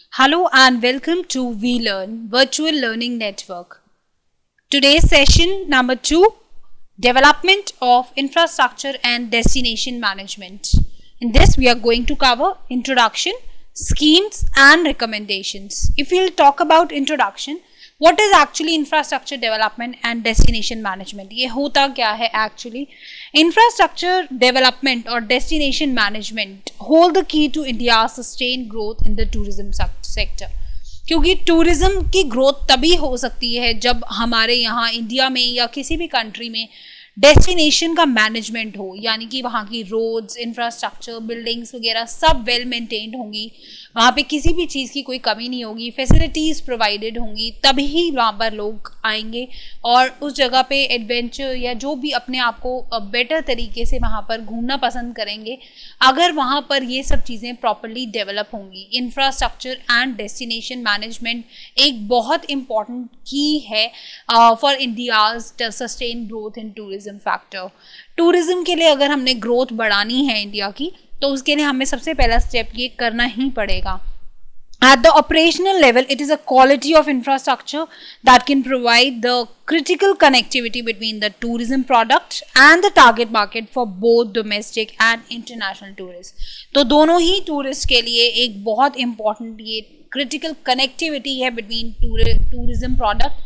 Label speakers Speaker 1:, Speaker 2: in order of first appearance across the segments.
Speaker 1: Hello and welcome to VLearn Virtual Learning Network. Today's session number 2, Development of Infrastructure and Destination Management. In this we are going to cover introduction, schemes and recommendations. If we'll talk about introduction, what is actually infrastructure development and destination management? ये होता क्या है actually? Infrastructure development or destination management hold the key to India's sustained growth in the tourism sector. क्योंकि tourism की growth तभी हो सकती है जब हमारे यहाँ इंडिया में या किसी भी कंट्री में डेस्टिनेशन का मैनेजमेंट हो, यानी कि वहाँ की रोड्स, इंफ्रास्ट्रक्चर, बिल्डिंग्स वगैरह सब वेल मेंटेन्ड होंगी, वहाँ पे किसी भी चीज़ की कोई कमी नहीं होगी, फैसिलिटीज़ प्रोवाइडेड होंगी, तभी वहाँ पर लोग आएंगे और उस जगह पे एडवेंचर या जो भी अपने आप को बेटर तरीके से वहाँ पर घूमना पसंद करेंगे, अगर वहाँ पर ये सब चीज़ें प्रॉपरली डेवलप होंगी। इंफ्रास्ट्रक्चर एंड डेस्टिनेशन मैनेजमेंट एक बहुत इम्पॉर्टेंट की है for India's sustain growth in tourism factor. Tourism के लिए अगर हमने ग्रोथ बढ़ानी है इंडिया की, तो उसके लिए हमें सबसे पहला स्टेप ये करना ही पड़ेगा। At the operational level, it is a quality of infrastructure that can provide the critical connectivity between the tourism product and the target market for both domestic and international tourists. तो दोनों ही tourist के लिए एक बहुत important ये critical connectivity है between tourism product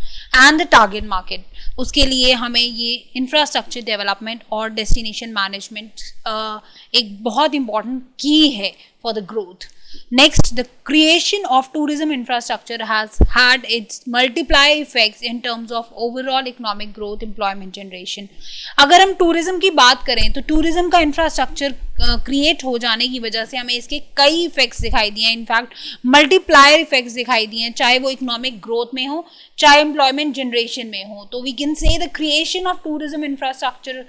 Speaker 1: and the target market. उसके लिए हमें ये इंफ्रास्ट्रक्चर डेवलपमेंट और डेस्टिनेशन मैनेजमेंट एक बहुत इम्पॉर्टेंट की है for the growth. Next, the creation of tourism infrastructure has had its multiplier effects in terms of overall economic growth, employment generation. अगर हम टूरिज्म की बात करें तो टूरिज्म का इंफ्रास्ट्रक्चर क्रिएट हो जाने की वजह से हमें इसके कई इफेक्ट्स दिखाई दिए हैं, इनफैक्ट मल्टीप्लायर इफेक्ट्स दिखाई दिए हैं, चाहे वो इकोनॉमिक ग्रोथ में हो चाहे एम्प्लॉयमेंट जनरेशन में हो. तो we can say the creation of tourism infrastructure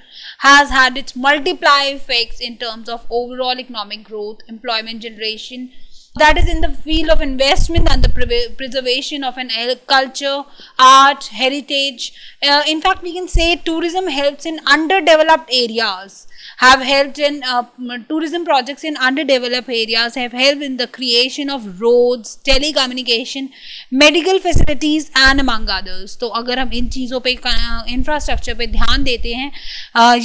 Speaker 1: has had its multiplier effects in terms of overall economic growth, employment generation, that is in the field of investment and the preservation of an culture, art, heritage. In fact, we can say tourism helps in underdeveloped areas, have helped in tourism projects in underdeveloped areas, have helped in the creation of roads, telecommunication, medical facilities and among others. तो अगर हम इन चीज़ों पे infrastructure पे ध्यान देते हैं,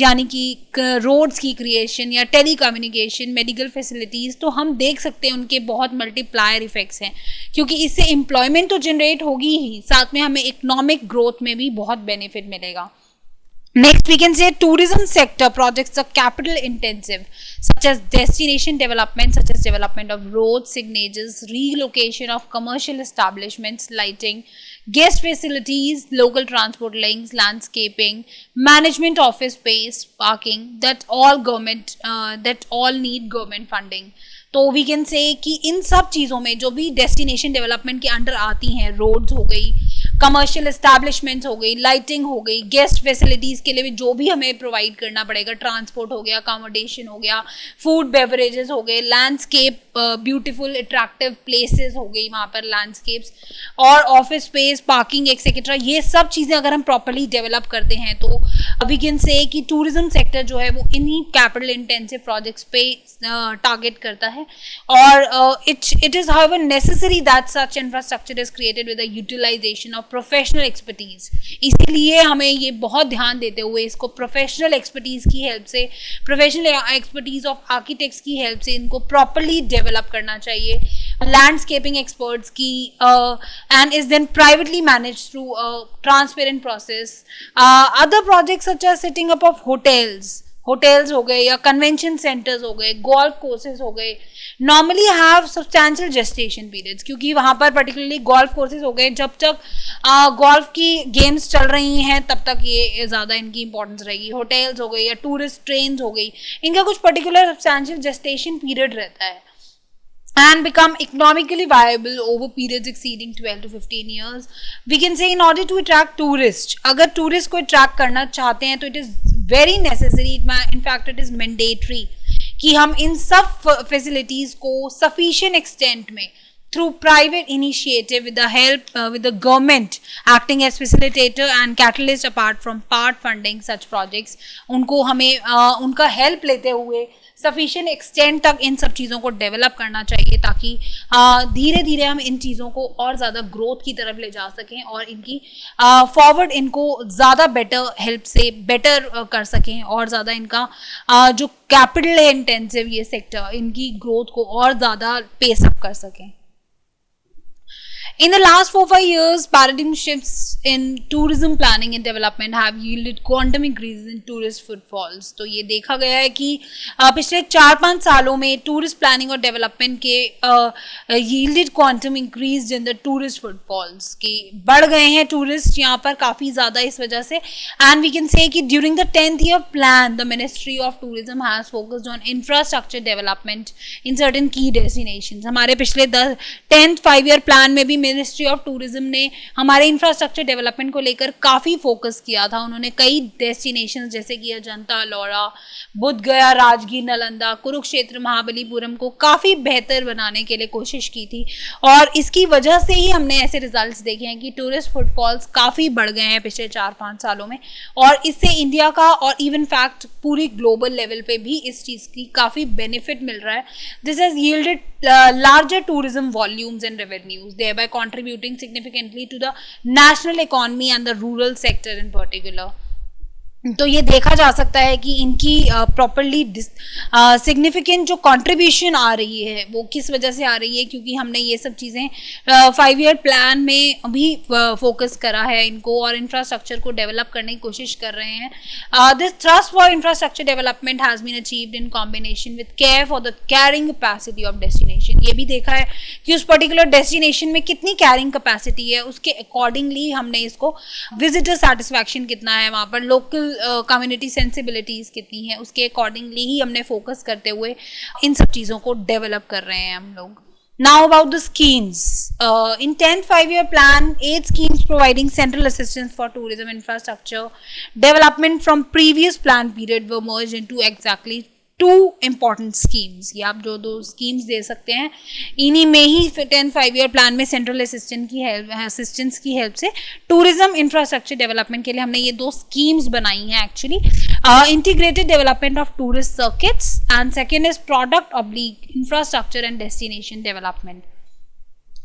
Speaker 1: यानी कि रोड्स की क्रिएशन या टेलीकम्युनिकेशन, मेडिकल फैसिलिटीज़, तो हम देख सकते हैं उनके बहुत मल्टीप्लायर इफेक्ट्स हैं, क्योंकि इससे एम्प्लॉयमेंट तो जनरेट होगी ही, साथ में हमें इकोनॉमिक ग्रोथ में भी बहुत बेनिफिट मिलेगा. Next, we can say tourism sector projects are capital intensive, such as destination development, such as development of roads, signages, relocation of commercial establishments, lighting, guest facilities, local transport links, landscaping, management office space, parking, that all need government funding. तो we can से कि इन सब चीज़ों में जो भी destination development के under आती हैं, रोड्स हो गई, कमर्शियल एस्टैब्लिशमेंट्स हो गई, लाइटिंग हो गई, गेस्ट फैसिलिटीज़ के लिए भी जो भी हमें प्रोवाइड करना पड़ेगा, ट्रांसपोर्ट हो गया, अकोमोडेशन हो गया, फूड बेवरेजेस हो गए, लैंडस्केप, ब्यूटीफुल अट्रैक्टिव प्लेसेस हो गई वहाँ पर लैंडस्केप्स, और ऑफिस स्पेस, पार्किंग एक्सेट्रा, ये सब चीज़ें अगर हम प्रॉपरली डेवलप करते हैं तो वी कैन से कि टूरिज्म सेक्टर जो है वो इन्हीं कैपिटल इंटेंसिव प्रोजेक्ट्स पे टारगेट करता है. और it is however necessary that such infrastructure is created with the utilization of professional expertise. इसीलिए हमें ये बहुत ध्यान देते हुए इसको प्रोफेशनल एक्सपर्टीज की हेल्प से, प्रोफेशनल एक्सपर्टीज ऑफ आर्किटेक्ट्स की हेल्प से इनको प्रॉपरली डेवलप करना चाहिए, लैंडस्केपिंग एक्सपर्ट्स की, and is then privately managed through a transparent process. Other projects such as setting up of hotels हो गए या कन्वेंशन सेंटर्स हो गए, गोल्फ कोर्सेज हो गए, normally have substantial gestation periods, क्योंकि वहाँ पर पर्टिकुलरली गोल्फ कोर्सेज हो गए, जब तक गोल्फ की गेम्स चल रही हैं तब तक ये ज़्यादा इनकी इंपॉर्टेंस रहेगी. होटल्स हो गई या टूरिस्ट ट्रेन्स हो गई, इनका कुछ पर्टिकुलर सब्सटैंशियल जेस्टेशन पीरियड रहता है and become economically viable over periods exceeding 12 to 15 years. We can say in order to attract tourists, अगर टूरिस्ट को अट्रैक्ट करना चाहते हैं तो it is very necessary, in fact it is mandatory कि हम इन सब फैसिलिटीज़ को सफिशिएंट एक्सटेंट में through private initiative with the help with the government acting as facilitator and catalyst apart from part funding such projects. उनको हमें उनका help लेते हुए सफिशिएंट एक्सटेंट तक इन सब चीज़ों को डेवलप करना चाहिए ताकि धीरे धीरे हम इन चीज़ों को और ज़्यादा ग्रोथ की तरफ ले जा सकें और इनकी फॉरवर्ड इनको ज़्यादा बेटर हेल्प से बेटर कर सकें और ज़्यादा इनका जो कैपिटल है इंटेंसिव ये सेक्टर इनकी ग्रोथ को और ज़्यादा पेस अप कर सकें. In the last 4-5 years, paradigm shifts in tourism planning and development have yielded quantum increases in tourist footfalls. तो ये देखा गया है कि पिछले 4-5 सालों में टूरिस्ट प्लानिंग और डेवलपमेंट के yielded quantum increased in the tourist footfalls कि बढ़ गए हैं टूरिस्ट यहाँ पर काफ़ी ज़्यादा इस वजह से. And we can say कि during the 10th year plan, the Ministry of Tourism has focused on infrastructure development in certain key destinations. हमारे पिछले 10th 5-year plan में भी मिनिस्ट्री ऑफ टूरिज्म ने हमारे इंफ्रास्ट्रक्चर डेवलपमेंट को लेकर काफ़ी फोकस किया था. उन्होंने कई डेस्टिनेशंस जैसे कि अजंता, अल्मोड़ा, बुद्ध गया, राजगीर, नालंदा, कुरुक्षेत्र, महाबलीपुरम को काफ़ी बेहतर बनाने के लिए कोशिश की थी और इसकी वजह से ही हमने ऐसे रिजल्ट्स देखे हैं कि टूरिस्ट फुटफॉल्स काफ़ी बढ़ गए हैं पिछले 4-5 सालों में और इससे इंडिया का और इवन फैक्ट पूरी ग्लोबल लेवल पे भी इस चीज़ की काफ़ी बेनिफिट मिल रहा है. This has yielded larger tourism volumes and revenues, thereby contributing significantly to the national economy and the rural sector in particular. तो ये देखा जा सकता है कि इनकी प्रॉपरली सिग्निफिकेंट जो कंट्रीब्यूशन आ रही है वो किस वजह से आ रही है क्योंकि हमने ये सब चीज़ें 5-year प्लान में भी फोकस करा है इनको और इंफ्रास्ट्रक्चर को डेवलप करने की कोशिश कर रहे हैं. This thrust for infrastructure development has been achieved in combination with care for the carrying capacity of destination. ये भी देखा है कि उस पर्टिकुलर डेस्टिनेशन में कितनी कैरिंग कैपेसिटी है उसके अकॉर्डिंगली हमने इसको विजिटर सेटिस्फैक्शन कितना है वहाँ पर लोकल कम्युनिटी सेंसिबिलिटीज़ कितनी है उसके अकॉर्डिंगली ही हमने फोकस करते हुए इन सब चीज़ों को डेवलप कर रहे हैं हम लोग. Now about the schemes. In 10th 5-year plan, 8 schemes providing central assistance for tourism infrastructure development from previous plan period were merged into exactly 2 important schemes. ये आप जो 2 schemes दे सकते हैं इन्हीं में ही 10th 5-year plan में सेंट्रल असिस्टेंस की help से टूरिज्म इंफ्रास्ट्रक्चर डेवलपमेंट के लिए हमने ये 2 schemes बनाई हैं actually. Integrated development of tourist circuits and second is product oblique infrastructure and destination development.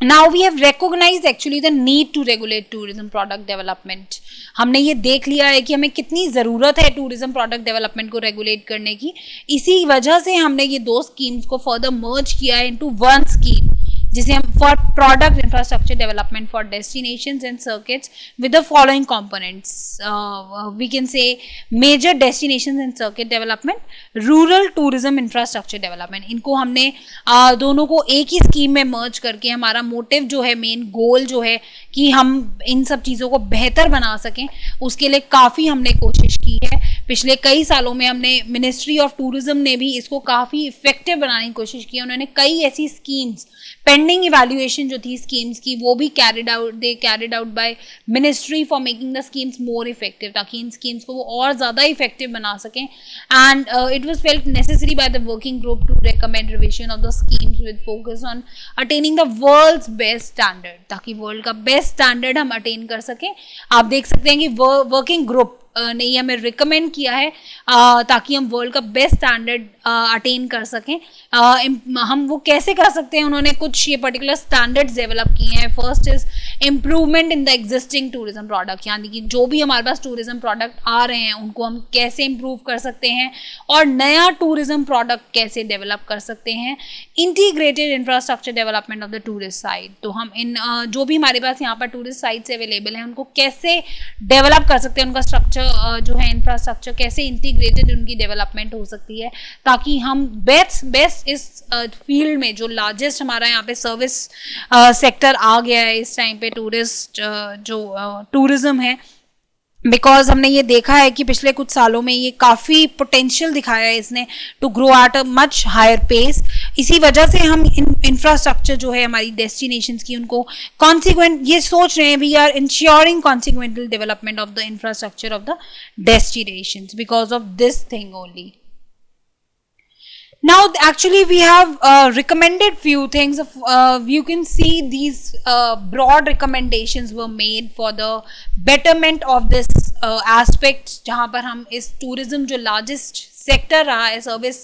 Speaker 1: Now we have recognized actually the need to regulate tourism product development. हमने ये देख लिया है कि हमें कितनी ज़रूरत है टूरिज्म प्रोडक्ट डेवलपमेंट को रेगुलेट करने की. इसी वजह से हमने ये 2 स्कीम्स को फर्दर मर्ज किया है इनटू 1 स्कीम जिसे हम for product infrastructure development for destinations and circuits with the following components. We can say major destinations and circuit development, rural tourism infrastructure development. इनको हमने दोनों को एक ही स्कीम में मर्ज करके हमारा मोटिव जो है मेन गोल जो है कि हम इन सब चीज़ों को बेहतर बना सकें उसके लिए काफ़ी हमने कोशिश की है. पिछले कई सालों में हमने मिनिस्ट्री ऑफ टूरिज्म ने भी इसको काफ़ी इफेक्टिव बनाने की कोशिश की. उन्होंने कई ऐसी स्कीम्स पेंडिंग इवैल्यूएशन जो थी स्कीम्स की वो भी carried out by ministry for making the schemes more effective ताकि इन स्कीम्स को वो और ज़्यादा इफेक्टिव बना सकें. And it was felt necessary by the working group to recommend revision of the schemes with focus on attaining the world's best standard ताकि world का best standard हम अटेन कर सकें. आप देख सकते हैं कि वर्किंग ग्रुप ने ये हमें रिकमेंड किया है ताकि हम वर्ल्ड का बेस्ट स्टैंडर्ड अटेन कर सकें. हम वो कैसे कर सकते हैं उन्होंने कुछ ये पर्टिकुलर स्टैंडर्ड्स डेवलप किए हैं. First is improvement in the existing tourism product यानी कि जो भी हमारे पास टूरिज्म प्रोडक्ट आ रहे हैं उनको हम कैसे इम्प्रूव कर सकते हैं और नया टूरिज्म प्रोडक्ट कैसे डेवलप कर सकते हैं. Integrated infrastructure development of the tourist site. तो हम इन जो भी हमारे पास यहाँ पर टूरिस्ट साइट्स अवेलेबल हैं उनको कैसे डेवलप कर सकते हैं, उनका स्ट्रक्चर जो है इंफ्रास्ट्रक्चर कैसे इंटीग्रेटेड उनकी डेवलपमेंट हो सकती है ताकि हम बेस्ट इस फील्ड में जो लार्जेस्ट हमारा यहाँ पे सर्विस सेक्टर आ गया है इस टाइम पे टूरिस्ट जो टूरिज्म है. बिकॉज हमने ये देखा है कि पिछले कुछ सालों में ये काफ़ी पोटेंशियल दिखाया है इसने to grow at a much higher pace. इसी वजह से हम इंफ्रास्ट्रक्चर जो है हमारी डेस्टिनेशंस की उनको कॉन्सिक्वेंट ये सोच रहे हैं we are ensuring consequential development of the infrastructure of the destinations because of this thing only. Now, actually, we have recommended few things. You can see these broad recommendations were made for the betterment of this aspect, जहाँ पर हम इस tourism जो largest sector रहा है service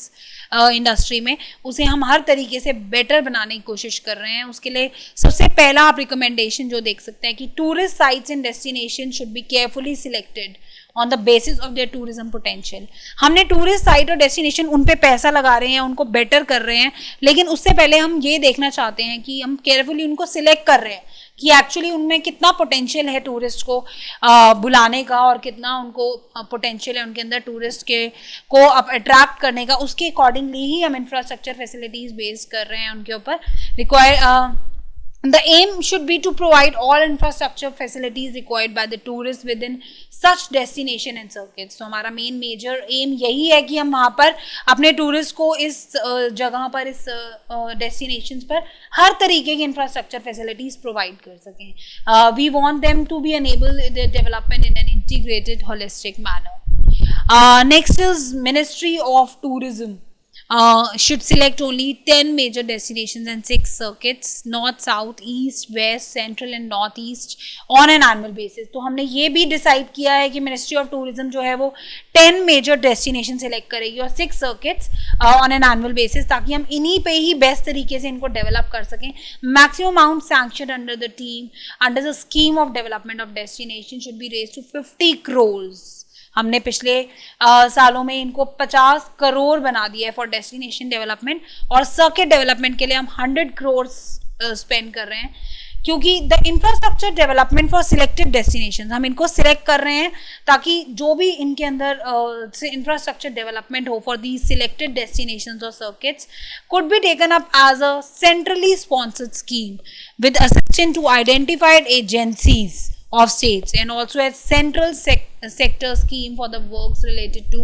Speaker 1: industry में, उसे हम हर तरीके से बेटर बनाने की कोशिश कर रहे हैं. उसके लिए सबसे पहला आप रिकमेंडेशन जो देख सकते हैं कि tourist sites and destination should be carefully selected on the basis of their tourism potential. हमने टूरिस्ट साइट और डेस्टिनेशन उन पे पैसा लगा रहे हैं, उनको बेटर कर रहे हैं, लेकिन उससे पहले हम ये देखना चाहते हैं कि हम केयरफुली उनको सिलेक्ट कर रहे हैं कि एक्चुअली उनमें कितना पोटेंशियल है टूरिस्ट को बुलाने का, और कितना उनको पोटेंशियल है उनके अंदर टूरिस्ट के को अट्रैक्ट करने का. उसके अकॉर्डिंगली ही हम इंफ्रास्ट्रक्चर फैसिलिटीज बेस कर रहे हैं उनके ऊपर. The aim should be to provide all infrastructure facilities required by the tourists within such destination and circuits. तो हमारा मेन मेजर एम यही है कि हम वहाँ पर अपने टूरिस्ट को इस जगह पर, इस डेस्टिनेशंस पर हर तरीके की इंफ्रास्ट्रक्चर फैसिलिटीज प्रोवाइड कर सकें. We want them to be enable the development in an integrated holistic manner. Next is ministry of tourism should select only 10 major destinations and 6 circuits, north, south, east, west, central and northeast on an annual basis. तो हमने ये भी decide किया है कि ministry of tourism जो है वो 10 मेजर डेस्टिनेशन सेलेक्ट करेगी और 6 circuits on an annual basis, ताकि हम इन्हीं पे ही बेस्ट तरीके से इनको डेवलप कर सकें. Maximum amount sanction under the team under the scheme of development of destination should be raise to 50 crores. हमने पिछले सालों में इनको 50 करोड़ बना दिया है फॉर डेस्टिनेशन डेवलपमेंट, और सर्किट डेवलपमेंट के लिए हम 100 करोड़ स्पेंड कर रहे हैं, क्योंकि the infrastructure development for selected destination, हम इनको सिलेक्ट कर रहे हैं ताकि जो भी इनके अंदर इंफ्रास्ट्रक्चर डेवलपमेंट हो फॉर दी सिलेक्टेड डेस्टिनेशन और circuits could be taken up as a centrally sponsored scheme with assistant to identified agencies of states, and also a central sector scheme for the works related to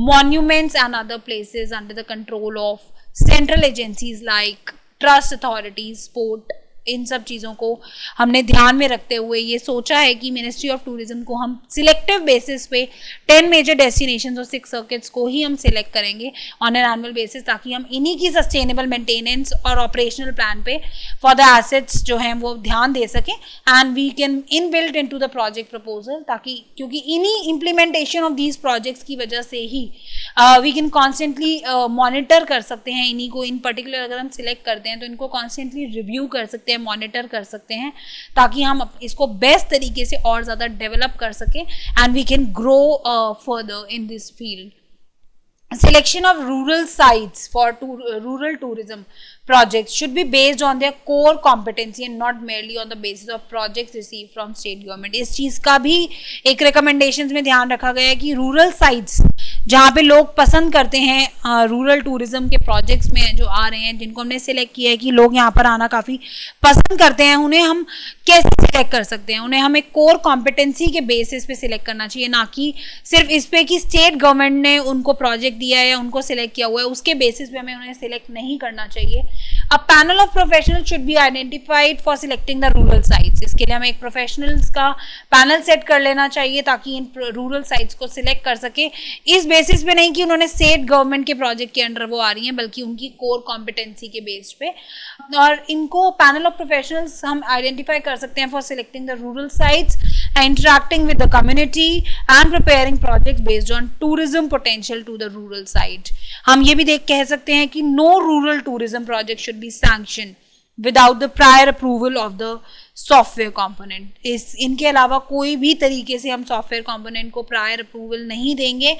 Speaker 1: monuments and other places under the control of central agencies like trust authorities, port. इन सब चीज़ों को हमने ध्यान में रखते हुए ये सोचा है कि मिनिस्ट्री ऑफ टूरिज्म को हम सिलेक्टिव बेसिस पे 10 मेजर डेस्टिनेशंस और 6 सर्किट्स को ही हम सिलेक्ट करेंगे ऑन एन एनुअल बेसिस, ताकि हम इन्हीं की सस्टेनेबल मेंटेनेंस और ऑपरेशनल प्लान पे फॉर द एसेट्स जो हैं वो ध्यान दे सकें, and we can in built in to the project proposal, ताकि क्योंकि इन्हीं इम्प्लीमेंटेशन ऑफ दीज प्रोजेक्ट्स की वजह से ही वी कैन कॉन्स्टेंटली मॉनिटर कर सकते हैं इन्हीं को. इन पर्टिकुलर अगर हम सिलेक्ट करते हैं तो इनको कॉन्स्टेंटली रिव्यू कर सकते हैं, मॉनिटर कर सकते हैं, ताकि हम इसको बेस्ट तरीके से और ज़्यादा डेवलप कर सकें, and we can grow further in this field. Selection of rural sites for rural tourism projects should be based on their core competency and not merely on the basis of projects received from state government. इस चीज़ का भी एक recommendations में ध्यान रखा गया है कि rural sites जहाँ पे लोग पसंद करते हैं रूरल टूरिज्म के प्रोजेक्ट्स में जो आ रहे हैं, जिनको हमने सिलेक्ट किया है कि लोग यहाँ पर आना काफ़ी पसंद करते हैं, उन्हें हम कैसे सिलेक्ट कर सकते हैं. उन्हें हम एक कोर कॉम्पिटेंसी के बेसिस पे सिलेक्ट करना चाहिए, ना कि सिर्फ इस पे कि स्टेट गवर्नमेंट ने उनको प्रोजेक्ट दिया है या उनको सिलेक्ट किया हुआ है उसके बेसिस पे हमें उन्हें सिलेक्ट नहीं करना चाहिए. A panel of professional should be identified for selecting the rural sites. इसके लिए हमें एक प्रोफेशनल्स का पैनल सेट कर लेना चाहिए ताकि इन रूरल साइट्स को सिलेक्ट कर सके, इस बेसिस पे नहीं कि उन्होंने स्टेट गवर्नमेंट के प्रोजेक्ट के अंडर वो आ रही हैं, बल्कि उनकी कोर कॉम्पिटेंसी के बेस पे. और इनको पैनल ऑफ प्रोफेशनल्स हम आइडेंटिफाई कर सकते हैं for selecting the rural sites, interacting with the community and preparing projects based on tourism potential to the rural site. हम ये भी कह सकते हैं कि no rural tourism project should be sanctioned without the prior approval of the software component. इनके अलावा कोई भी तरीके से हम सॉफ्टवेयर कंपोनेंट को प्रायर अप्रूवल नहीं देंगे,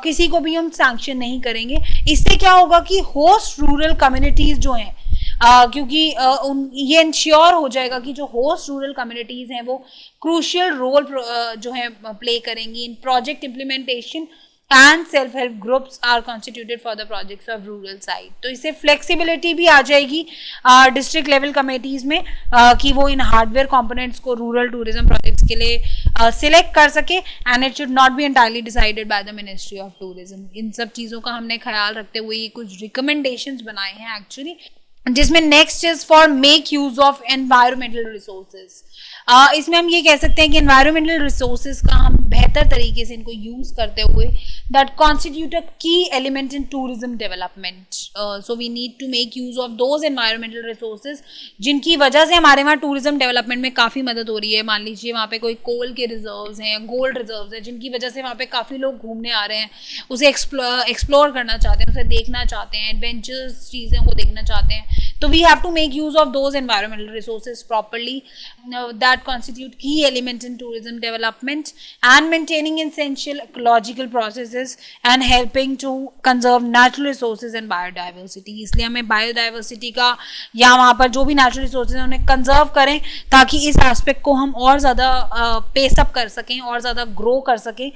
Speaker 1: किसी को भी हम सैंक्शन नहीं करेंगे. इससे क्या होगा कि होस्ट रूरल कम्युनिटीज जो हैं, क्योंकि ये इंश्योर हो जाएगा कि जो होस्ट रूरल कम्युनिटीज हैं वो क्रूशियल रोल जो है प्ले करेंगी in project implementation, and self help groups are constituted for the projects of rural side. तो इससे फ्लेक्सिबिलिटी भी आ जाएगी डिस्ट्रिक्ट लेवल कमेटीज में कि वो इन हार्डवेयर कंपोनेंट्स को रूरल टूरिज्म प्रोजेक्ट्स के लिए सिलेक्ट कर सके, and it should not be entirely decided by the ministry of tourism. इन सब चीज़ों का हमने ख्याल रखते हुए ये कुछ रिकमेंडेशंस बनाए हैं एक्चुअली. जिसमें next is for make use of environmental resources. इसमें हम ये कह सकते हैं कि एनवायरमेंटल रिसोर्सेज का हम बेहतर तरीके से इनको यूज करते हुए that constitute a key element in tourism development. So we need to make use of those environmental resources जिनकी वजह से हमारे वहाँ टूरिज्म डेवलपमेंट में काफ़ी मदद हो रही है। मान लीजिए वहाँ पे कोई कोल के रिजर्व्स हैं या गोल्ड रिजर्व्स हैं, जिनकी वजह से वहाँ पे काफ़ी लोग घूमने आ रहे हैं, उसे एक्सप्लोर करना चाहते हैं, उसे देखना चाहते हैं, एडवेंचर्स चीज़ें को देखना चाहते हैं। तो we have to make use of those environmental resources properly that constitute key element in tourism development and maintaining essential ecological processes and helping to conserve natural resources and biodiversity। इसलिए हमें biodiversity का या वहाँ पर जो भी natural resources हैं उन्हें कंजर्व करें ताकि इस एस्पेक्ट को हम और ज़्यादा पेसअप कर सकें और ज़्यादा ग्रो कर सकें।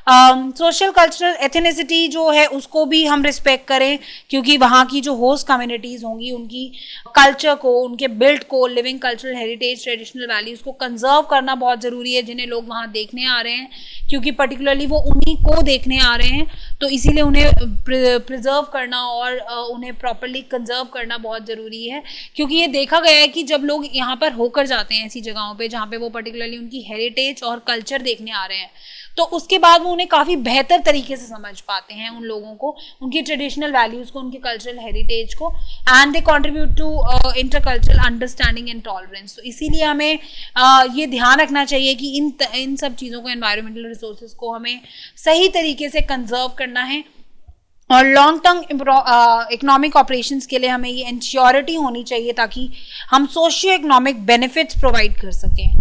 Speaker 1: सोशल कल्चरल एथेनिसिटी जो है उसको भी हम रिस्पेक्ट करें, क्योंकि वहाँ की जो होस्ट कम्युनिटीज़ होंगी उनकी कल्चर को, उनके बिल्ड को, living cultural heritage, traditional values को कंजर्व करना बहुत ज़रूरी है, जिन्हें लोग वहाँ देखने आ रहे हैं, क्योंकि पर्टिकुलरली वो उन्हीं को देखने आ रहे हैं। तो इसीलिए उन्हें प्रिजर्व करना और उन्हें प्रॉपरली कंजर्व करना बहुत ज़रूरी है, क्योंकि ये देखा गया है कि जब लोग यहाँ पर होकर जाते हैं ऐसी जगहों पे जहाँ पे वो पर्टिकुलरली उनकी हेरिटेज और कल्चर देखने आ रहे हैं, तो उसके बाद वो उन्हें काफ़ी बेहतर तरीके से समझ पाते हैं, उन लोगों को, उनकी ट्रेडिशनल वैल्यूज़ को, उनके कल्चरल हेरिटेज को, and they contribute to intercultural understanding and tolerance. तो इसीलिए हमें ये ध्यान रखना चाहिए कि इन सब चीज़ों को, एनवायरमेंटल रिसोर्सेज को हमें सही तरीके से कंजर्व करना है, और लॉन्ग टर्म इकोनॉमिक ऑपरेशंस के लिए हमें ये इंश्योरिटी होनी चाहिए ताकि हम सोशियो इकोनॉमिक बेनिफिट्स प्रोवाइड कर सकें।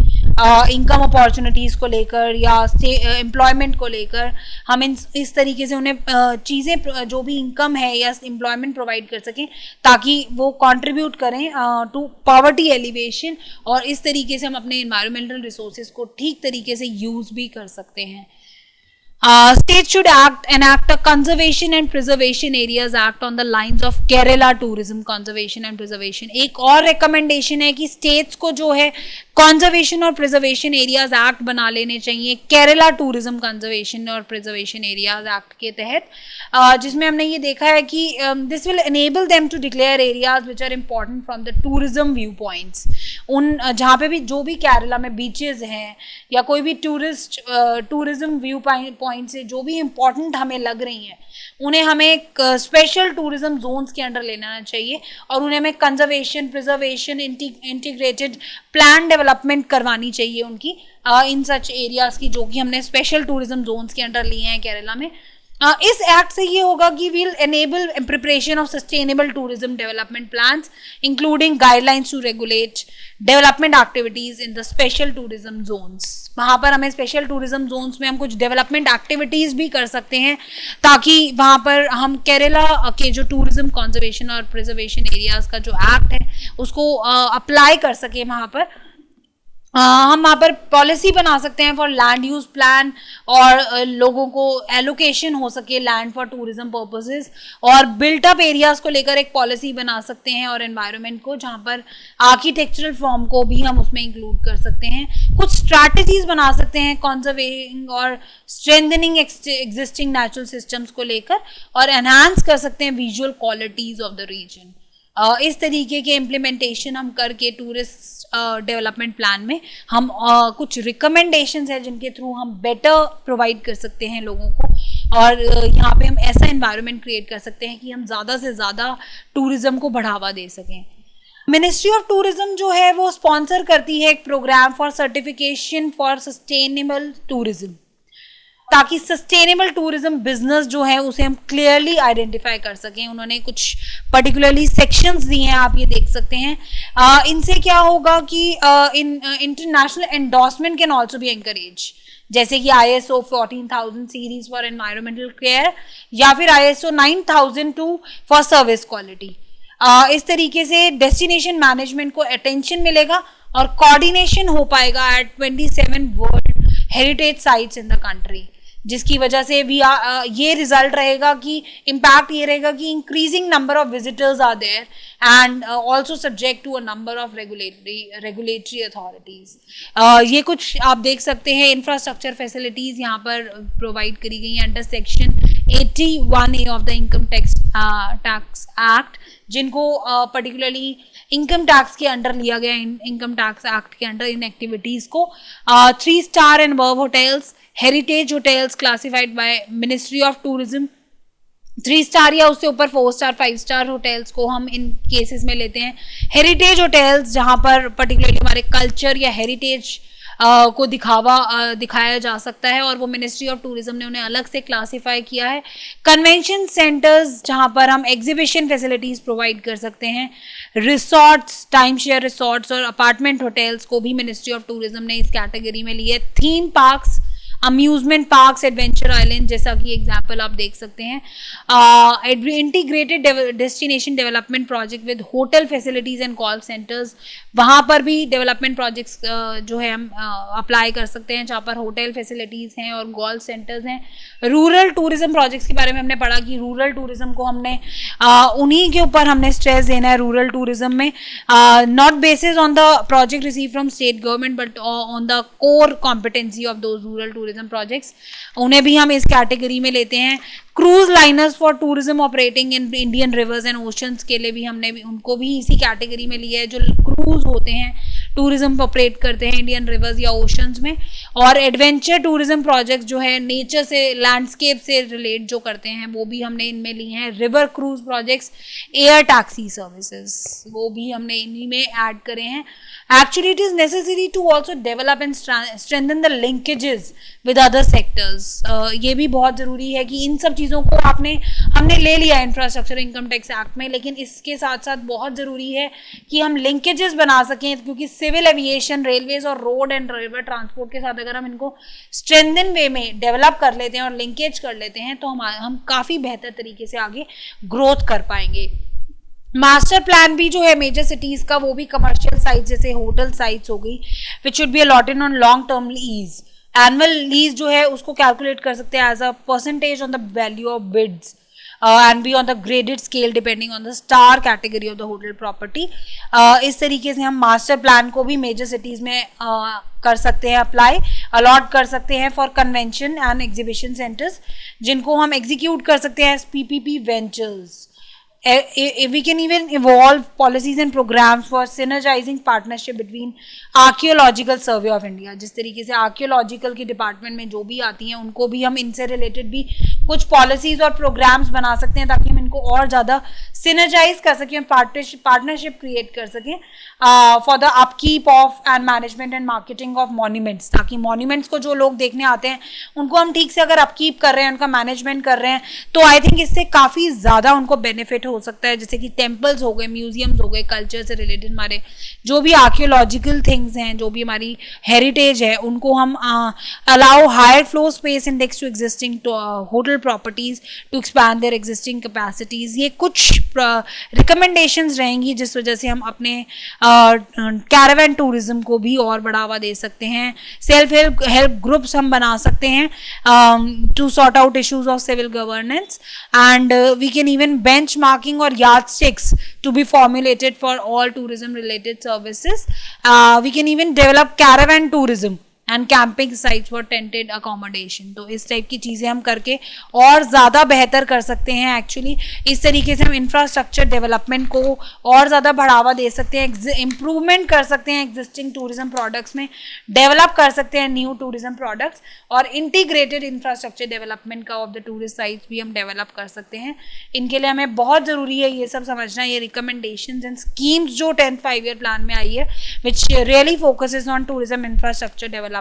Speaker 1: इनकम अपॉर्चुनिटीज़ को लेकर या एम्प्लॉयमेंट को लेकर हम इस तरीके से उन्हें चीज़ें, जो भी इनकम है या एम्प्लॉयमेंट प्रोवाइड कर सकें ताकि वो कंट्रीब्यूट करें टू पॉवर्टी एलिवेशन, और इस तरीके से हम अपने एनवायरमेंटल रिसोर्सेज को ठीक तरीके से यूज़ भी कर सकते हैं। States should enact a conservation and preservation areas act on the lines of Kerala Tourism Conservation and Preservation। एक और रिकमेंडेशन है कि स्टेट्स को जो है कंजर्वेशन और प्रिजर्वेशन एरियाज एक्ट बना लेने चाहिए केरला टूरिज्म कंजर्वेशन और प्रिजर्वेशन एरियाज एक्ट के तहत, जिसमें हमने ये देखा है कि this will enable them to declare areas which are important from the tourism view points. उन जहाँ पे भी जो भी केरला में बीचेस हैं या कोई भी टूरिज्म व्यू पॉइंट से जो भी इम्पॉर्टेंट हमें लग रही हैं, उन्हें हमें स्पेशल टूरिज्म जोन्स के अंडर लेना चाहिए और उन्हें हमें conservation, preservation, integrated plan development करवानी चाहिए उनकी इन सच एरियाज की, जो कि हमने स्पेशल टूरिज्म जोन्स के अंडर लिए हैं केरला में। इस एक्ट से ये होगा कि will enable preparation of sustainable tourism development plans including guidelines to regulate development activities in the special tourism zones. वहाँ पर हमें स्पेशल टूरिज्म जोन्स में हम कुछ डेवलपमेंट एक्टिविटीज़ भी कर सकते हैं ताकि वहाँ पर हम केरला के जो टूरिज्म कंजर्वेशन और प्रिजर्वेशन एरियाज का जो एक्ट है उसको अप्लाई कर सकें वहाँ पर। हम वहाँ पर पॉलिसी बना सकते हैं फॉर लैंड यूज प्लान, और लोगों को एलोकेशन हो सके लैंड फॉर टूरिज्म पर्पसेस, और बिल्ट अप एरियाज को लेकर एक पॉलिसी बना सकते हैं, और एनवायरनमेंट को जहाँ पर आर्किटेक्चरल फॉर्म को भी हम उसमें इंक्लूड कर सकते हैं। कुछ स्ट्रैटेजीज बना सकते हैं कंजर्विंग और स्ट्रेंथनिंग एग्जिस्टिंग नेचुरल सिस्टम्स को लेकर, और एनहांस कर सकते हैं visual qualities of the region. इस तरीके के इम्प्लीमेंटेशन हम करके टूरिस्ट डेवलपमेंट प्लान में हम कुछ रिकमेंडेशंस हैं जिनके थ्रू हम बेटर प्रोवाइड कर सकते हैं लोगों को, और यहाँ पे हम ऐसा एनवायरनमेंट क्रिएट कर सकते हैं कि हम ज़्यादा से ज़्यादा टूरिज्म को बढ़ावा दे सकें। मिनिस्ट्री ऑफ टूरिज्म जो है वो स्पॉन्सर करती है एक program for certification for sustainable tourism, ताकि सस्टेनेबल टूरिज्म बिजनेस जो है उसे हम क्लियरली आइडेंटिफाई कर सकें। उन्होंने कुछ पर्टिकुलरली सेक्शंस दिए हैं, आप ये देख सकते हैं। इनसे क्या होगा कि international endorsement can also be encourage, जैसे कि ISO 14000 series for environmental care या फिर ISO 9002 फॉर सर्विस क्वालिटी। इस तरीके से डेस्टिनेशन मैनेजमेंट को अटेंशन मिलेगा और कोऑर्डिनेशन हो पाएगा at 27 world heritage sites in the country, जिसकी वजह से भी ये रिजल्ट रहेगा कि इम्पैक्ट ये रहेगा कि increasing number of visitors are there and also subject to a number of regulatory authorities. ये कुछ आप देख सकते हैं इंफ्रास्ट्रक्चर फैसिलिटीज यहाँ पर प्रोवाइड करी गई हैं under section 81A of the income tax act, जिनको पर्टिकुलरली इनकम टैक्स के अंडर लिया गया, इनकम टैक्स एक्ट के अंडर इन एक्टिविटीज को 3 star and above hotels, heritage hotels classified by ministry of tourism, 3 star या उससे ऊपर 4 स्टार 5 स्टार होटल्स को हम इन केसेस में लेते हैं। हेरिटेज होटल्स जहां पर पर्टिकुलरली हमारे कल्चर या हेरिटेज को दिखाया जा सकता है और वो मिनिस्ट्री ऑफ टूरिज्म ने उन्हें अलग से क्लासिफाई किया है। कन्वेंशन सेंटर्स जहां पर हम एग्जीबिशन फैसिलिटीज प्रोवाइड कर सकते हैं। रिसोर्ट्स, टाइम शेयर रिसोर्ट्स और अपार्टमेंट होटल्स को भी मिनिस्ट्री ऑफ टूरिज्म ने इस कैटेगरी में लिए। Theme parks, amusement parks, adventure island जैसा कि एग्जाम्पल आप देख सकते हैं। Integrated destination development project with hotel facilities and call centres, वहाँ पर भी डेवलपमेंट प्रोजेक्ट्स जो है हम अप्लाई कर सकते हैं जहाँ पर होटल फैसिलिटीज़ हैं और कॉल सेंटर्स हैं। रूरल टूरिज्म प्रोजेक्ट्स के बारे में हमने पढ़ा कि रूरल टूरिज्म को हमने उन्हीं के ऊपर हमने स्ट्रेस देना है रूरल टूरिज्म में, not basis on the project receive from state government but on the core competency of those rural tourism projects, उन्हें भी हम इस कैटेगरी में लेते हैं। Cruise liners for tourism operating in Indian reverse and oceans के लिए भी हमने भी उनको भी इसी कैटेगरी में लिया है, जो क्रूज होते हैं टूरिज्म ऑपरेट करते हैं इंडियन रिवर्स या ओशंस में। और एडवेंचर टूरिज्म प्रोजेक्ट जो है नेचर से, लैंडस्केप से रिलेट जो करते हैं, वो भी हमने इनमें लिए हैं। River cruise projects, air taxi services, वो भी हमने इन्हीं में ऐड करे हैं। Actually it is necessary to also develop and strengthen the linkages with other sectors. ये भी बहुत जरूरी है कि इन सब चीज़ों को हमने ले लिया इंफ्रास्ट्रक्चर इनकम टैक्स एक्ट में, लेकिन इसके साथ साथ बहुत ज़रूरी है कि हम लिंकेजेस बना सकें, क्योंकि सिविल एविएशन, रेलवेज और रोड एंड रिवर ट्रांसपोर्ट के साथ अगर हम इनको स्ट्रेंथन वे में डेवलप कर लेते हैं और लिंकेज कर लेते हैं तो हम काफ़ी बेहतर तरीके से आगे ग्रोथ कर पाएंगे। मास्टर प्लान भी जो है मेजर सिटीज़ का, वो भी कमर्शियल साइट्स जैसे होटल साइट्स हो गई which should be allotted on long term lease. Annual lease जो है उसको कैलकुलेट कर सकते हैं as a percentage on the value of bids and be on the graded scale depending on the star category of the hotel property। इस तरीके से हम मास्टर प्लान को भी मेजर सिटीज़ में कर सकते हैं अप्लाई, अलॉट कर सकते हैं for convention and exhibition centres, जिनको हम एग्जीक्यूट कर सकते हैं as PPP ventures. We can even evolve policies and programs for synergizing partnership between archaeological survey of India। जिस तरीके से आर्कियोलॉजिकल के डिपार्टमेंट में जो भी आती हैं उनको भी हम इनसे रिलेटेड भी कुछ पॉलिसीज और प्रोग्राम्स बना सकते हैं ताकि हम इनको और ज़्यादा सिनर्जाइज कर सकें, पार्टनरशिप क्रिएट कर सकें for the upkeep of and management and marketing of monuments, ताकि मॉन्यूमेंट्स को जो लोग देखने आते हैं उनको हम ठीक से अगर अपकीप कर रहे हैं, उनका मैनेजमेंट कर रहे हैं, तो आई थिंक इससे काफ़ी ज़्यादा उनको बेनिफिट हो सकता है। जैसे कि टेम्पल्स हो गए, म्यूजियम्स हो गए, कल्चर से रिलेटेड हमारे जो भी आर्कियोलॉजिकल थिंग्स हैं, जो भी हमारी हेरिटेज है, उनको हम allow higher flow space index to existing hotel properties to expand their existing capacities. ये कुछ रिकमेंडेशंस रहेंगी जिस वजह से हम अपने कैरावैन टूरिज्म को भी और बढ़ावा दे सकते हैं। सेल्फ हेल्प ग्रुप्स हम बना सकते हैं to sort out issues of civil governance, and we can even benchmarking or yardsticks to be formulated for all tourism related services। We can even develop caravan tourism and camping sites for tented accommodation. तो इस type की चीज़ें हम करके और ज़्यादा बेहतर कर सकते हैं। एक्चुअली इस तरीके से हम इंफ्रास्ट्रक्चर डेवलपमेंट को और ज़्यादा बढ़ावा दे सकते हैं, इम्प्रूवमेंट कर सकते हैं एग्जिस्टिंग टूरिज्म प्रोडक्ट्स में, डेवलप कर सकते हैं न्यू टूरिज्म प्रोडक्ट्स, और इंटीग्रेटेड इंफ्रास्ट्रक्चर डेवलपमेंट का ऑफ द टूरिस्ट साइट्स भी हम डेवलप कर सकते हैं। इनके लिए हमें बहुत ज़रूरी है ये सब समझना, ये रिकमेंडेशंस एंड स्कीम्स जो 10th 5-year प्लान में आई है, which really focuses on tourism infrastructure development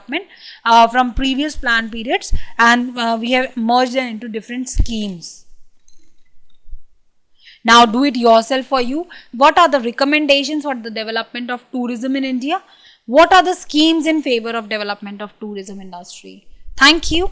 Speaker 1: from previous plan periods, and we have merged them into different schemes. Now do it yourself for you. What are the recommendations for the development of tourism in India? What are the schemes in favor of development of tourism industry? Thank you.